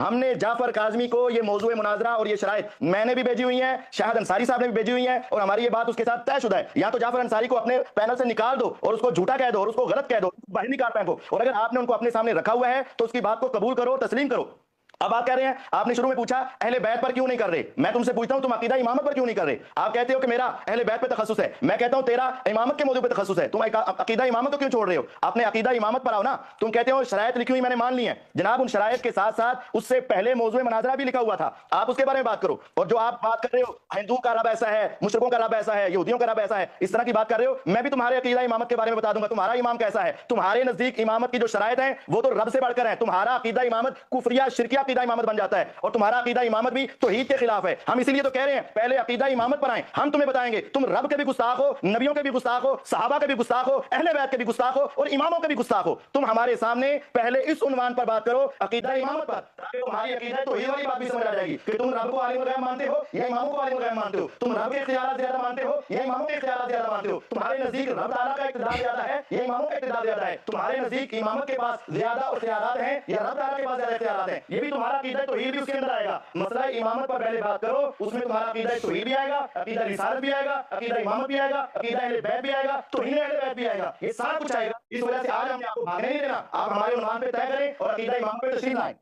ہم نے جعفر کاظمی کو یہ موضوع مناظرہ اور یہ شرائط میں نے بھی بھیجی ہوئی ہیں، شاہد انصاری صاحب نے بھی بھیجی ہوئی ہیں، اور ہماری یہ بات اس کے ساتھ طے شدہ ہے. یا تو جعفر انصاری کو اپنے پینل سے نکال دو اور اس کو جھوٹا کہہ دو اور اس کو غلط کہہ دو، باہر نکال پھینکو، اور اگر آپ نے ان کو اپنے سامنے رکھا ہوا ہے تو اس کی بات کو قبول کرو، تسلیم کرو. اب آپ کہہ رہے ہیں، آپ نے شروع میں پوچھا اہل بیت پر کیوں نہیں کر رہے. میں تم سے پوچھتا ہوں تم عقیدہ امامت پر کیوں نہیں کر رہے. آپ کہتے ہو کہ میرا اہل بیت پہ تخصص ہے، میں کہتا ہوں تیرا امامت کے موضوع پہ تخصص ہے. تم عقیدہ امامت کو کیوں چھوڑ رہے ہو؟ اپنے عقیدہ امامت پر آؤ نا. تم کہتے ہو شرائط لکھی ہوئی میں نے مان لی ہیں. جناب ان شرائط کے ساتھ ساتھ اس سے پہلے موضوع مناظرہ بھی لکھا ہوا تھا، آپ اس کے بارے میں بات کرو. اور جو آپ بات کر رہے ہو ہندو کا رب ایسا ہے، مشرکوں کا رب ایسا ہے، یہودیوں کا رب ایسا ہے، اس طرح کی بات کر رہے ہو، میں بھی تمہارے عقیدہ امامت کے بارے میں بتا دوں گا تمہارا امام کیسا ہے. تمہارے نزدیک امامت کی جو شرائط ہیں وہ تو رب سے بڑھ کر ہیں. تمہارا عقیدہ امامت کفریہ شرکیہ عقیدہ امامت بن جاتا ہے، اور تمہارا عقیدہ امامت بھی توحید کے خلاف ہے. ہم اسی لیے تو کہہ رہے ہیں پہلے عقیدہ امامت پر آئیں، ہم تمہیں بتائیں گے. تم رب کے بھی گستاخ ہو، نبیوں کے بھی گستاخ ہو، صحابہ کے بھی گستاخ ہو، اہل بیت کے بھی گستاخ ہو، اور اماموں کے بھی گستاخ ہو. تم ہمارے سامنے پہلے اس عنوان پر بات کرو، عقیدہ امامت پر، تاکہ تمہاری عقیدہ توحید والی بات بھی سمجھ آ جائے گی کہ تم رب کو عالم الغیب مانتے ہو یا اماموں کو عالم الغیب مانتے ہو. تم رب کے اختیارات زیادہ مانتے ہو یا اماموں کے اختیارات زیادہ مانتے ہو. تمہارے نزدیک رب تعالیٰ کا اقتدار زیادہ ہے یا اماموں کا اقتدار زیادہ ہے. تمہارے نزدیک امامت کے پاس زیادہ اختیارات ہیں یا رب تعالیٰ کے پاس زیادہ اختیارات ہیں. یہ بھی تمہارا عقیدہ توحید بھی اس کے اندر آئے گا. مسئلہ امامت پر پہلے بات کرو، اس میں تمہارا عقیدہ توحید بھی آئے گا، عقیدہ رسالت بھی آئے گا، عقیدہ امامت بھی آئے گا، عقیدہ اہل بیت بھی آئے گا، توحید اہل بیت بھی آئے گا. یہ سارا کچھ آئے گا. اس وجہ سے آج ہم نے آپ کو بھاگنے نہیں دینا. آپ ہمارے عنوان پہ طے کریں اور عقیدہ امامت پہ تشریف لائیں.